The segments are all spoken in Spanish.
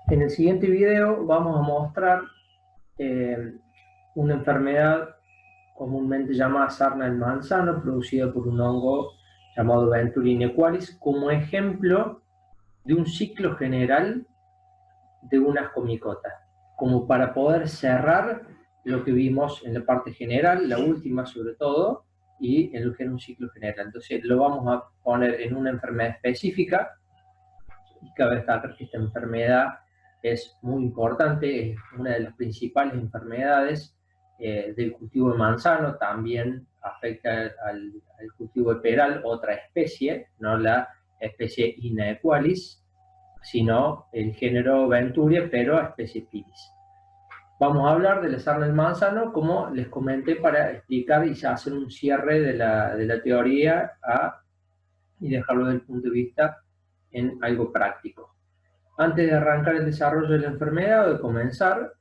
En el siguiente video vamos a mostrar una enfermedad comúnmente llamada sarna del manzano, producida por un hongo llamado Venturinia equalis, como ejemplo de un ciclo general de una ascomicota, como para poder cerrar lo que vimos en la parte general, la última sobre todo, y en lo que era un ciclo general. Entonces lo vamos a poner en una enfermedad específica, y cabe destacar que esta enfermedad es muy importante, es una de las principales enfermedades del cultivo de manzano. También afecta al cultivo de peral, otra especie, no la especie Ina equalis, sino el género Venturia, pero especie Pilis. Vamos a hablar de la sarna del manzano, como les comenté, para explicar y hacer un cierre de la teoría y dejarlo desde el punto de vista en algo práctico. Antes de arrancar el desarrollo de la enfermedad o de comenzar,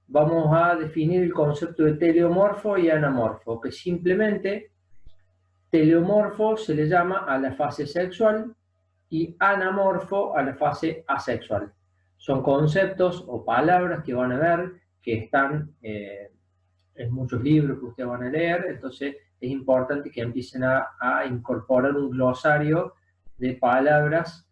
vamos a definir el concepto de teleomorfo y anamorfo, que simplemente teleomorfo se le llama a la fase sexual y anamorfo a la fase asexual. Son conceptos o palabras que van a ver que están en muchos libros que ustedes van a leer, entonces es importante que empiecen a incorporar un glosario de palabras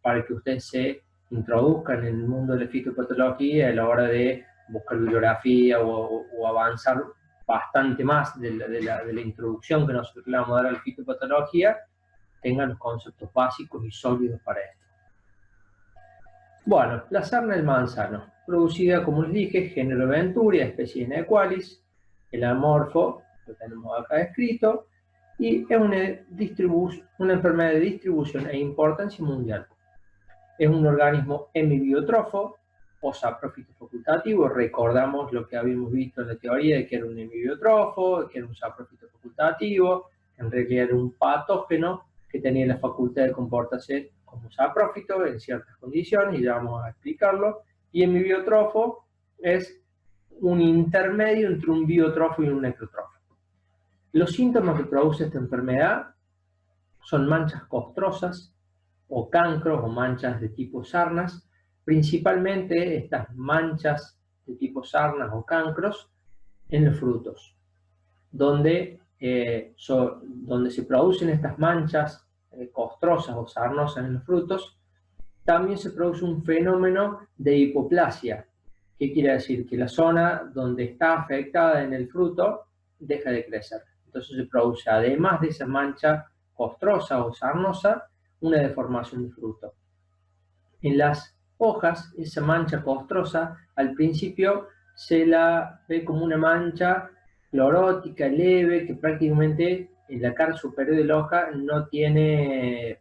para que ustedes se introduzcan en el mundo de la fitopatología a la hora de buscar bibliografía o avanzar bastante más de la introducción que nosotros le vamos a dar a la fitopatología, tengan los conceptos básicos y sólidos para esto. Bueno, la sarna del manzano, producida, como les dije, género Venturia, especie Ina equalis, el amorfo, lo tenemos acá escrito, y es una enfermedad de distribución e importancia mundial. Es un organismo hemibiotrofo o saprófito facultativo. Recordamos lo que habíamos visto en la teoría de que era un hemibiotrofo, que era un saprófito facultativo, que en realidad era un patógeno que tenía la facultad de comportarse como saprófito en ciertas condiciones, y ya vamos a explicarlo. Y hemibiotrofo es un intermedio entre un biotrofo y un necrotrofo. Los síntomas que produce esta enfermedad son manchas costrosas o cancros o manchas de tipo sarnas. Principalmente estas manchas de tipo sarnas o cancros en los frutos, donde se producen estas manchas costrosas o sarnosas en los frutos. También se produce un fenómeno de hipoplasia. ¿Qué quiere decir? Que la zona donde está afectada en el fruto deja de crecer. Entonces se produce, además de esa mancha costrosa o sarnosa, una deformación del fruto. En las hojas, esa mancha costrosa al principio se la ve como una mancha clorótica, leve, que prácticamente en la cara superior de la hoja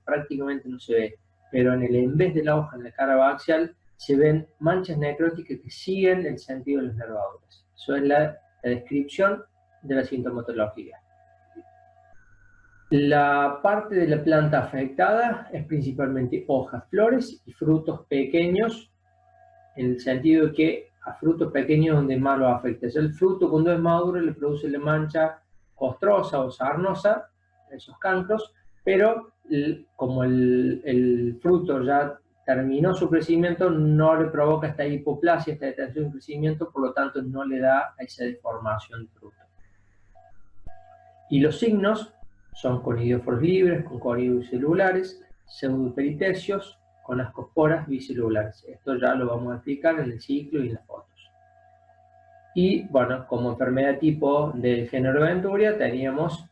prácticamente no se ve, pero en vez de la hoja, en la cara axial, se ven manchas necróticas que siguen el sentido de las nervaduras. Eso es la descripción de la sintomatología. La parte de la planta afectada es principalmente hojas, flores y frutos pequeños, en el sentido de que a frutos pequeños donde más lo afecta. El fruto, cuando es maduro, le produce la mancha costrosa o sarnosa, esos cancros, pero como el fruto ya terminó su crecimiento, no le provoca esta hipoplasia, esta detención de crecimiento, por lo tanto no le da esa deformación del fruto. Y los signos son conidioforos libres, con coridos bicelulares, pseudoperitecios, con ascosporas bicelulares. Esto ya lo vamos a explicar en el ciclo y en las fotos. Y bueno, como enfermedad tipo del género Venturia teníamos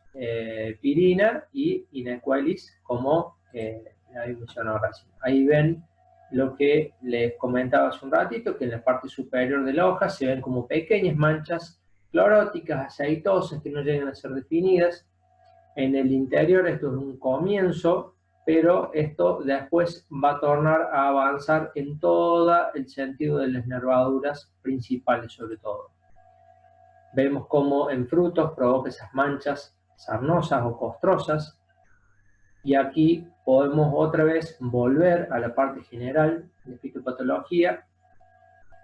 pirina y Ina equalis, como la había mencionado recién. Ahí ven lo que les comentaba hace un ratito, que en la parte superior de la hoja se ven como pequeñas manchas cloróticas, aceitosas, que no llegan a ser definidas. En el interior esto es un comienzo, pero esto después va a tornar a avanzar en todo el sentido de las nervaduras principales sobre todo. Vemos cómo en frutos provoca esas manchas sarnosas o costrosas, y aquí podemos otra vez volver a la parte general de fitopatología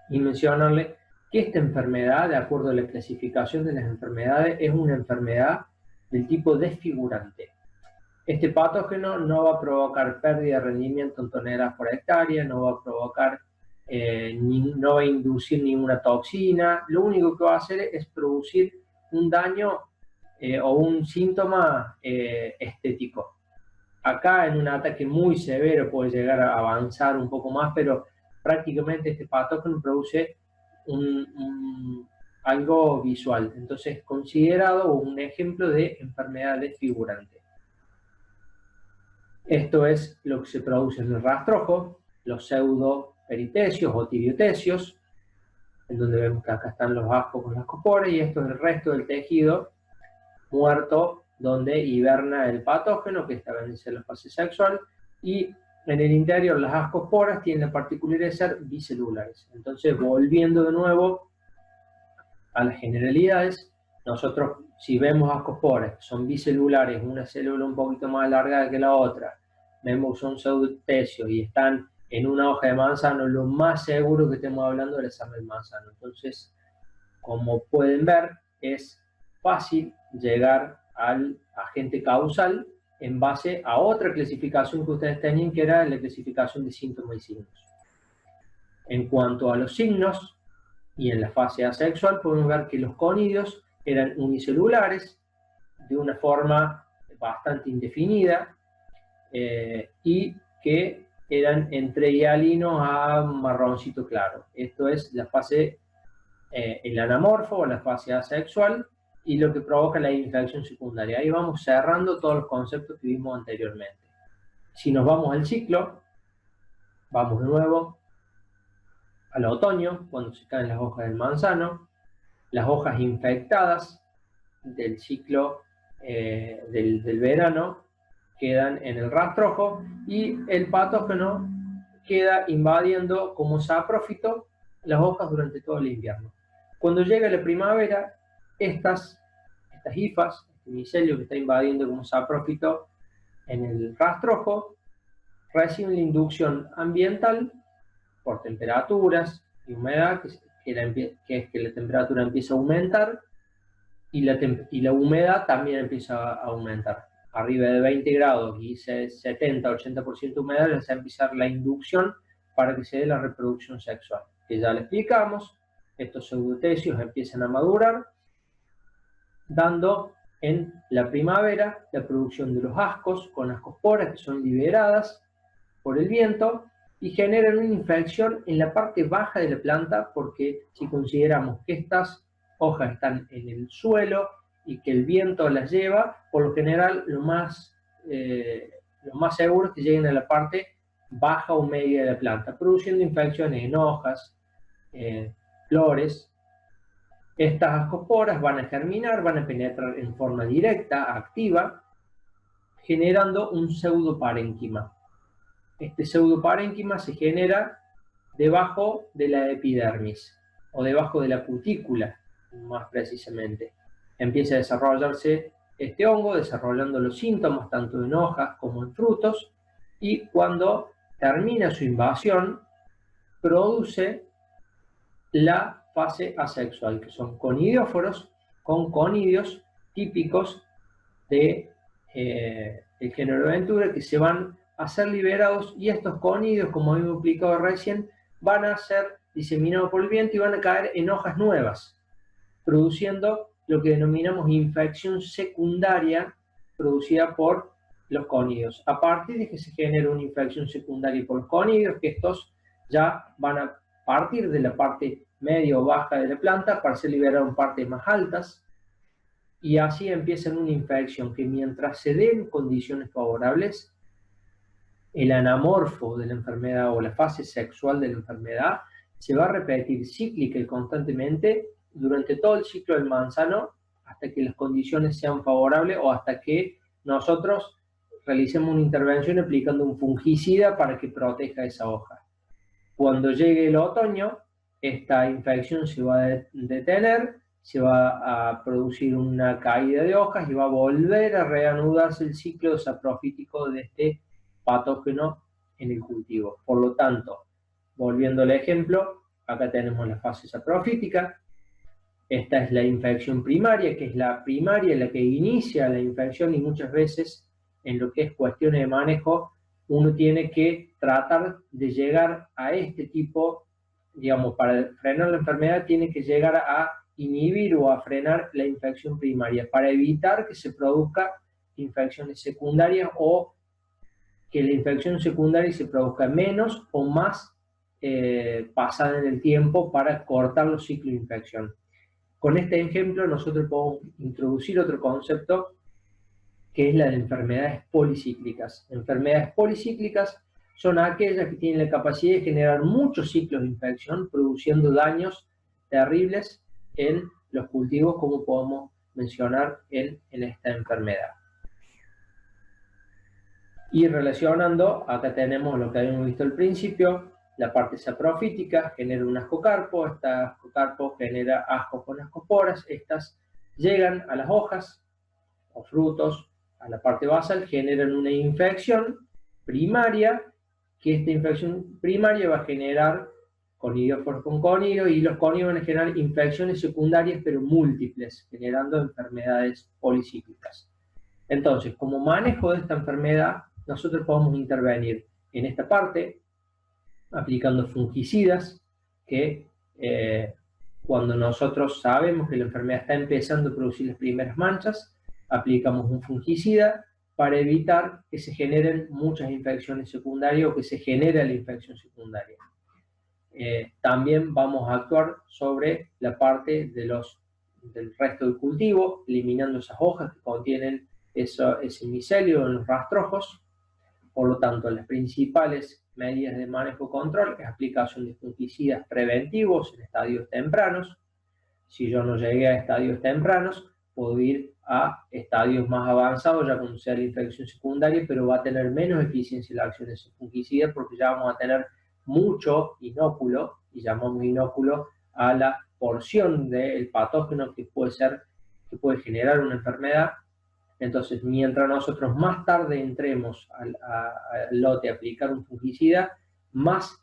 y mencionarle que esta enfermedad, de acuerdo a la clasificación de las enfermedades, es una enfermedad del tipo desfigurante. Este patógeno no va a provocar pérdida de rendimiento en toneladas por hectárea, no va a provocar no va a inducir ninguna toxina, lo único que va a hacer es producir un daño o un síntoma estético. Acá en un ataque muy severo puede llegar a avanzar un poco más, pero prácticamente este patógeno produce algo visual. Entonces, considerado un ejemplo de enfermedad desfigurante. Esto es lo que se produce en el rastrojo, los pseudoperitecios o tiriotecios, en donde vemos que acá están los ascos con las cosporas, y esto es el resto del tejido muerto donde hiberna el patógeno, que esta vez es la fase sexual, y en el interior las ascosporas tienen la particularidad de ser bicelulares. Entonces, volviendo de nuevo a las generalidades, nosotros si vemos ascosporas que son bicelulares, una célula un poquito más alargada que la otra, vemos que son pseudotecios y están en una hoja de manzano, lo más seguro que estemos hablando del examen del manzano. Entonces, como pueden ver, es fácil llegar al agente causal en base a otra clasificación que ustedes tenían, que era la clasificación de síntomas y signos. En cuanto a los signos, y en la fase asexual, podemos ver que los conidios eran unicelulares, de una forma bastante indefinida, y que eran entre hialinos a marroncito claro. Esto es la fase el anamorfo o la fase asexual, y lo que provoca la infección secundaria. Ahí vamos cerrando todos los conceptos que vimos anteriormente. Si nos vamos al ciclo, vamos de nuevo al otoño, cuando se caen las hojas del manzano, las hojas infectadas del ciclo del verano quedan en el rastrojo, y el patógeno queda invadiendo como saprófito las hojas durante todo el invierno. Cuando llega la primavera, estas hifas, este micelio que está invadiendo como saprófito en el rastrojo, reciben la inducción ambiental por temperaturas y humedad, que es que la temperatura empieza a aumentar y la humedad también empieza a aumentar. Arriba de 20 grados y 70-80% de humedad, les va a empezar la inducción para que se dé la reproducción sexual. Que ya le explicamos, estos pseudotecios empiezan a madurar, dando en la primavera la producción de los ascos con ascosporas que son liberadas por el viento y generan una infección en la parte baja de la planta, porque si consideramos que estas hojas están en el suelo y que el viento las lleva, por lo general lo más seguro es que lleguen a la parte baja o media de la planta, produciendo infecciones en hojas, flores. Estas ascosporas van a germinar, van a penetrar en forma directa, activa, generando un pseudoparénquima. Este pseudoparénquima se genera debajo de la epidermis, o debajo de la cutícula, más precisamente. Empieza a desarrollarse este hongo, desarrollando los síntomas tanto en hojas como en frutos, y cuando termina su invasión, produce la fase asexual, que son conidióforos con conidios típicos del género Ventura, que se van a ser liberados, y estos conidios, como hemos explicado recién, van a ser diseminados por el viento y van a caer en hojas nuevas, produciendo lo que denominamos infección secundaria producida por los conidios. A partir de que se genera una infección secundaria por los conidios, que estos ya van a partir de la parte media o baja de la planta para ser liberados en partes más altas, y así empiezan una infección que, mientras se den condiciones favorables, el anamorfo de la enfermedad o la fase sexual de la enfermedad se va a repetir cíclica y constantemente durante todo el ciclo del manzano, hasta que las condiciones sean favorables o hasta que nosotros realicemos una intervención aplicando un fungicida para que proteja esa hoja. Cuando llegue el otoño, esta infección se va a detener, se va a producir una caída de hojas y va a volver a reanudarse el ciclo saprofítico de este patógeno en el cultivo. Por lo tanto, volviendo al ejemplo, acá tenemos la fase saprofítica. Esta es la infección primaria, que es la primaria, la que inicia la infección, y muchas veces en lo que es cuestiones de manejo, uno tiene que tratar de llegar a este tipo digamos, para frenar la enfermedad tiene que llegar a inhibir o a frenar la infección primaria para evitar que se produzca infecciones secundarias o que la infección secundaria se produzca menos o más pasada en el tiempo para cortar los ciclos de infección. Con este ejemplo nosotros podemos introducir otro concepto que es la de enfermedades policíclicas. Enfermedades policíclicas son aquellas que tienen la capacidad de generar muchos ciclos de infección, produciendo daños terribles en los cultivos, como podemos mencionar en esta enfermedad. Y relacionando, acá tenemos lo que habíamos visto al principio, la parte saprofítica genera un ascocarpo, este ascocarpo genera ascos con ascosporas, estas llegan a las hojas o frutos, a la parte basal, generan una infección primaria, que esta infección primaria va a generar conidioforos con conidio, y los conidios van a generar infecciones secundarias pero múltiples, generando enfermedades policíclicas. Entonces, como manejo de esta enfermedad, nosotros podemos intervenir en esta parte, aplicando fungicidas, que cuando nosotros sabemos que la enfermedad está empezando a producir las primeras manchas, aplicamos un fungicida para evitar que se generen muchas infecciones secundarias o que se genere la infección secundaria. También vamos a actuar sobre la parte del resto del cultivo, eliminando esas hojas que contienen ese micelio en los rastrojos. Por lo tanto, las principales medidas de manejo control es aplicación de fungicidas preventivos en estadios tempranos. Si yo no llegué a estadios tempranos, puedo ir a estadios más avanzados, ya cuando sea la infección secundaria, pero va a tener menos eficiencia la acción de ese fungicida porque ya vamos a tener mucho inóculo, y llamamos inóculo a la porción del patógeno que puede generar una enfermedad. Entonces, mientras nosotros más tarde entremos al lote a aplicar un fungicida, más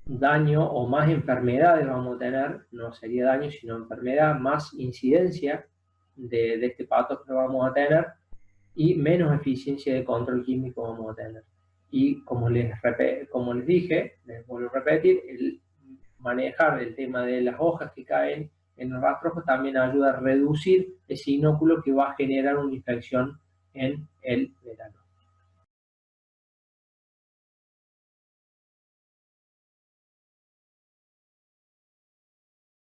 daño o más enfermedades vamos a tener, no sería daño sino enfermedad, más incidencia de este patógeno vamos a tener y menos eficiencia de control químico vamos a tener. Y como les dije, les vuelvo a repetir, el manejar el tema de las hojas que caen en los rastrojos también ayuda a reducir ese inóculo que va a generar una infección en el verano.